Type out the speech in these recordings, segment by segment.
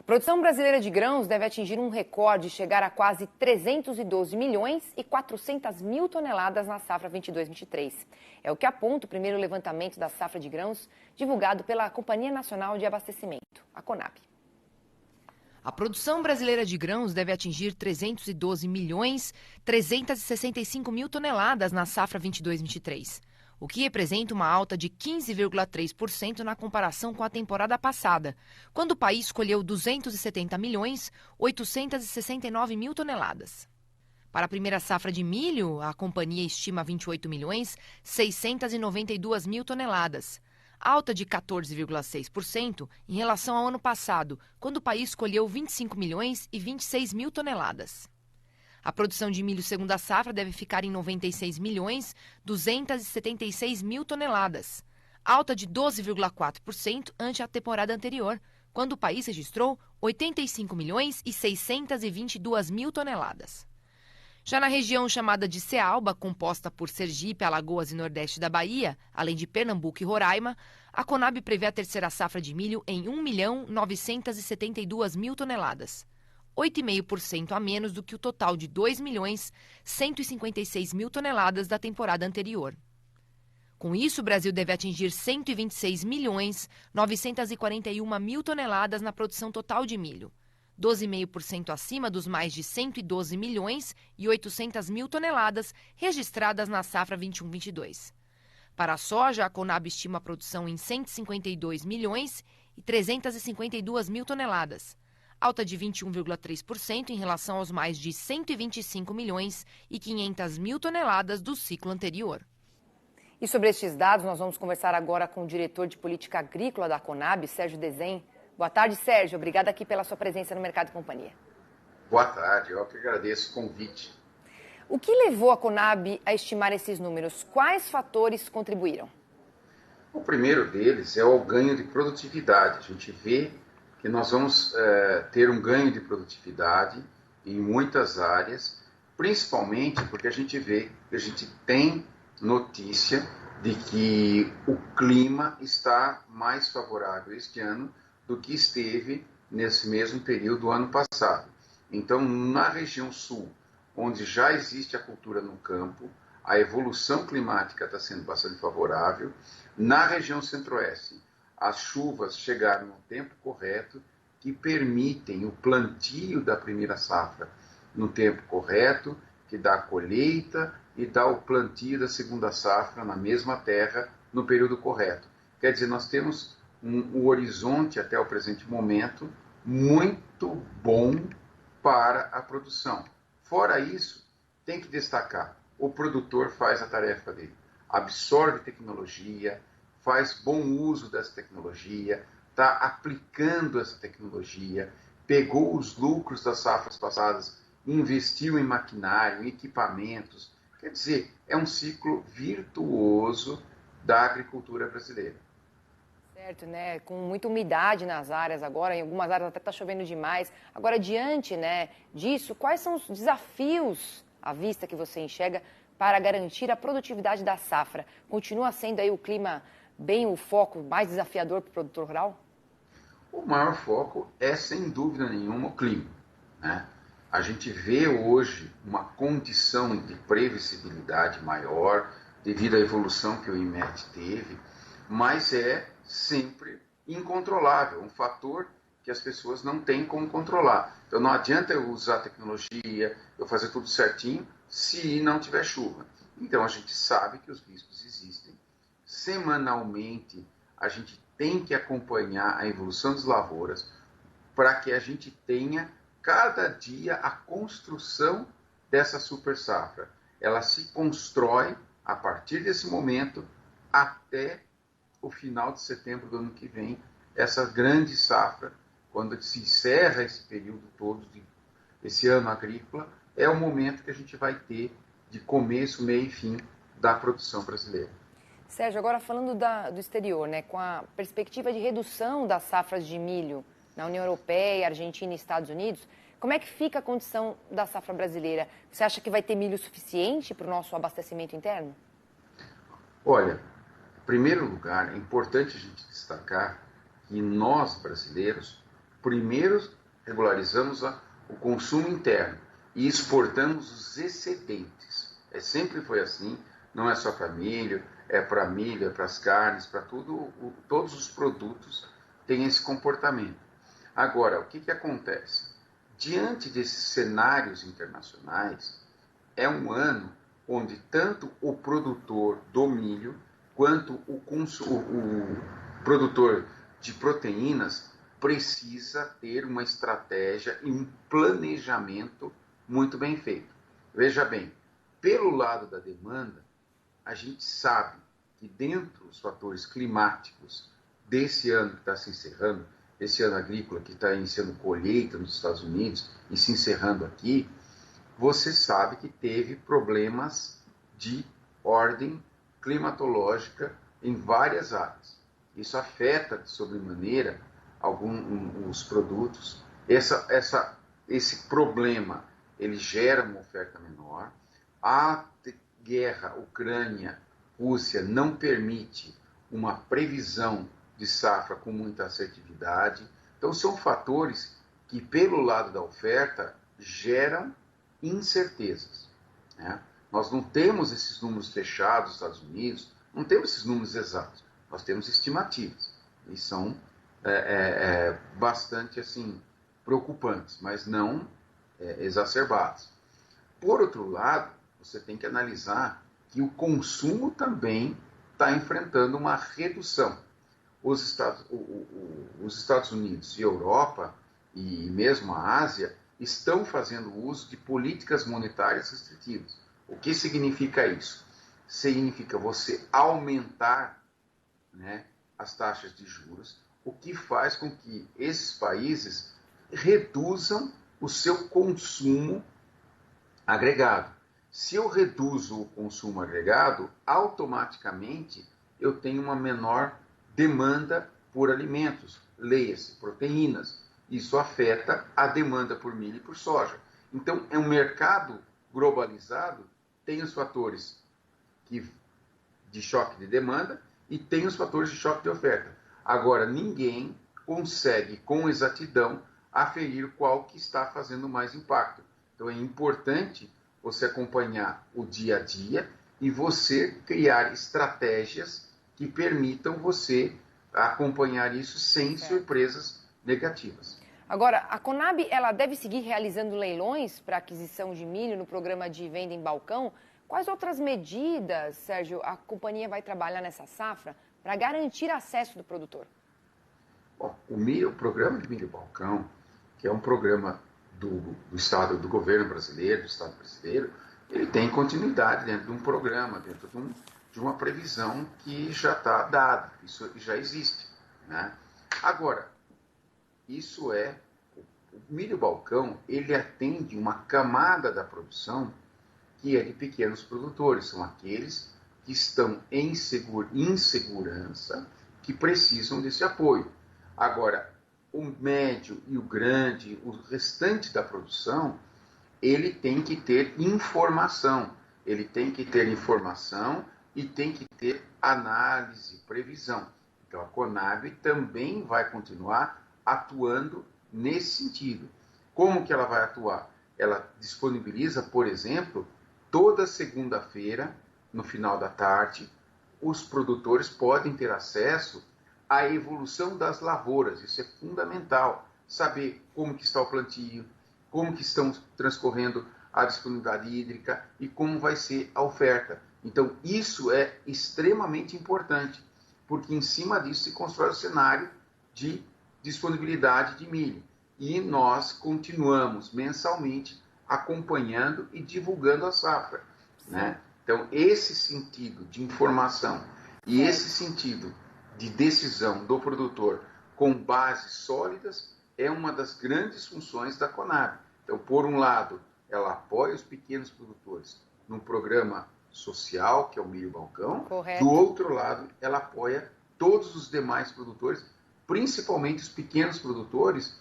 produção brasileira de grãos deve atingir um recorde e chegar a quase 312 milhões e 400 mil toneladas na safra 22-23. É o que aponta o primeiro levantamento da safra de grãos divulgado pela Companhia Nacional de Abastecimento, a CONAB. A produção brasileira de grãos deve atingir 312 milhões 365 mil toneladas na safra 22-23. O que representa uma alta de 15,3% na comparação com a temporada passada, quando o país colheu 270 milhões 869 mil toneladas. Para a primeira safra de milho, a companhia estima 28 milhões 692 mil toneladas, alta de 14,6% em relação ao ano passado, quando o país colheu 25 milhões e 26 mil toneladas. A produção de milho segunda safra deve ficar em 96 milhões 276 mil toneladas, alta de 12,4% ante a temporada anterior, quando o país registrou 85 milhões e 622 mil toneladas. Já na região chamada de Cealba, composta por Sergipe, Alagoas e Nordeste da Bahia, além de Pernambuco e Roraima, a Conab prevê a terceira safra de milho em 1 milhão 972 mil toneladas, 8,5% a menos do que o total de 2 milhões 156 mil toneladas da temporada anterior. Com isso, o Brasil deve atingir 126 milhões 941 mil toneladas na produção total de milho, 12,5% acima dos mais de 112 milhões e 800 mil toneladas registradas na safra 21-22. Para a soja, a Conab estima a produção em 152 milhões e 352 mil toneladas, alta de 21,3% em relação aos mais de 125 milhões e 500 mil toneladas do ciclo anterior. E sobre estes dados, nós vamos conversar agora com o diretor de Política Agrícola da Conab, Sérgio Desen. Boa tarde, Sérgio. Obrigada aqui pela sua presença no Mercado e Companhia. Boa tarde, eu que agradeço o convite. O que levou a Conab a estimar esses números? Quais fatores contribuíram? O primeiro deles é o ganho de produtividade. A gente vê que nós vamos ter um ganho de produtividade em muitas áreas, principalmente porque a gente vê que a gente tem notícia de que o clima está mais favorável este ano do que esteve nesse mesmo período do ano passado. Então, na região sul, onde já existe a cultura no campo, a evolução climática está sendo bastante favorável. Na região centro-oeste, as chuvas chegaram no tempo correto, que permitem o plantio da primeira safra no tempo correto, que dá a colheita e dá o plantio da segunda safra na mesma terra no período correto. Quer dizer, nós temos um horizonte até o presente momento muito bom para a produção. Fora isso, tem que destacar, o produtor faz a tarefa dele, absorve tecnologia, faz bom uso dessa tecnologia, está aplicando essa tecnologia, pegou os lucros das safras passadas, investiu em maquinário, em equipamentos. Quer dizer, é um ciclo virtuoso da agricultura brasileira. Certo, né? Com muita umidade nas áreas agora, em algumas áreas até está chovendo demais. Agora, diante, né, disso, quais são os desafios à vista que você enxerga para garantir a produtividade da safra? Continua sendo aí o clima bem o foco mais desafiador para o produtor rural? O maior foco é, sem dúvida nenhuma, o clima, né? A gente vê hoje uma condição de previsibilidade maior devido à evolução que o IMET teve, mas é sempre incontrolável, um fator que as pessoas não têm como controlar. Então não adianta eu usar tecnologia, eu fazer tudo certinho, se não tiver chuva. Então a gente sabe que os riscos existem. Semanalmente a gente tem que acompanhar a evolução das lavouras para que a gente tenha cada dia a construção dessa super safra. Ela se constrói a partir desse momento até o final de setembro do ano que vem, essa grande safra, quando se encerra esse período todo, esse ano agrícola, é o momento que a gente vai ter de começo, meio e fim da produção brasileira. Sérgio, agora falando do exterior, né, com a perspectiva de redução das safras de milho na União Europeia, Argentina e Estados Unidos, como é que fica a condição da safra brasileira? Você acha que vai ter milho suficiente para o nosso abastecimento interno? Olha, em primeiro lugar, é importante a gente destacar que nós, brasileiros, primeiro regularizamos o consumo interno e exportamos os excedentes. Sempre foi assim, não é só para milho, é para milho, é para as carnes, para tudo, todos os produtos têm esse comportamento. Agora, o que acontece? Diante desses cenários internacionais, é um ano onde tanto o produtor do milho quanto o produtor de proteínas precisa ter uma estratégia e um planejamento muito bem feito. Veja bem, pelo lado da demanda, a gente sabe que dentro dos fatores climáticos desse ano que está se encerrando, esse ano agrícola que está iniciando colheita nos Estados Unidos e se encerrando aqui, você sabe que teve problemas de ordem climatológica em várias áreas. Isso afeta de sobremaneira alguns produtos. Esse problema ele gera uma oferta menor. A guerra Ucrânia-Rússia não permite uma previsão de safra com muita assertividade. Então, são fatores que, pelo lado da oferta, geram incertezas. Né? Nós não temos esses números fechados dos Estados Unidos, não temos esses números exatos, nós temos estimativas, e são bastante assim, preocupantes, mas não exacerbadas. Por outro lado, você tem que analisar que o consumo também está enfrentando uma redução. Os Estados Unidos e a Europa, e mesmo a Ásia, estão fazendo uso de políticas monetárias restritivas. O que significa isso? Significa você aumentar, né, as taxas de juros, o que faz com que esses países reduzam o seu consumo agregado. Se eu reduzo o consumo agregado, automaticamente eu tenho uma menor demanda por alimentos, leia-se, proteínas. Isso afeta a demanda por milho e por soja. Então, é um mercado globalizado, tem os fatores de choque de demanda e tem os fatores de choque de oferta. Agora, ninguém consegue, com exatidão, aferir qual que está fazendo mais impacto. Então, é importante você acompanhar o dia a dia e você criar estratégias que permitam você acompanhar isso sem surpresas negativas. Agora, a Conab ela deve seguir realizando leilões para aquisição de milho no programa de venda em balcão. Quais outras medidas, Sérgio, a companhia vai trabalhar nessa safra para garantir acesso do produtor? Bom, o programa de milho balcão, que é um programa do Estado, do governo brasileiro, do Estado brasileiro, ele tem continuidade dentro de um programa, dentro de uma previsão que já está dada, isso já existe. Né? Agora, o milho balcão, ele atende uma camada da produção que é de pequenos produtores, são aqueles que estão em insegurança, que precisam desse apoio. Agora, o médio e o grande, o restante da produção, ele tem que ter informação, e tem que ter análise, previsão. Então, a Conab também vai continuar atuando nesse sentido. Como que ela vai atuar? Ela disponibiliza, por exemplo, toda segunda-feira, no final da tarde, os produtores podem ter acesso à evolução das lavouras. Isso é fundamental, saber como que está o plantio, como que estão transcorrendo a disponibilidade hídrica e como vai ser a oferta. Então, isso é extremamente importante, porque em cima disso se constrói o cenário de disponibilidade de milho. E nós continuamos mensalmente acompanhando e divulgando a safra. Né? Então, esse sentido de informação e esse sentido de decisão do produtor com bases sólidas é uma das grandes funções da Conab. Então, por um lado, ela apoia os pequenos produtores num programa social, que é o Milho Balcão. Correto. Do outro lado, ela apoia todos os demais produtores, principalmente os pequenos produtores,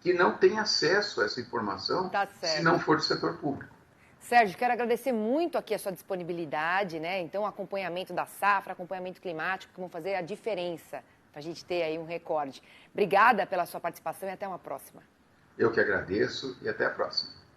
que não têm acesso a essa informação se não for do setor público. Sérgio, quero agradecer muito aqui a sua disponibilidade, né? Então, acompanhamento da safra, acompanhamento climático, que vão fazer a diferença para a gente ter aí um recorde. Obrigada pela sua participação e até uma próxima. Eu que agradeço e até a próxima.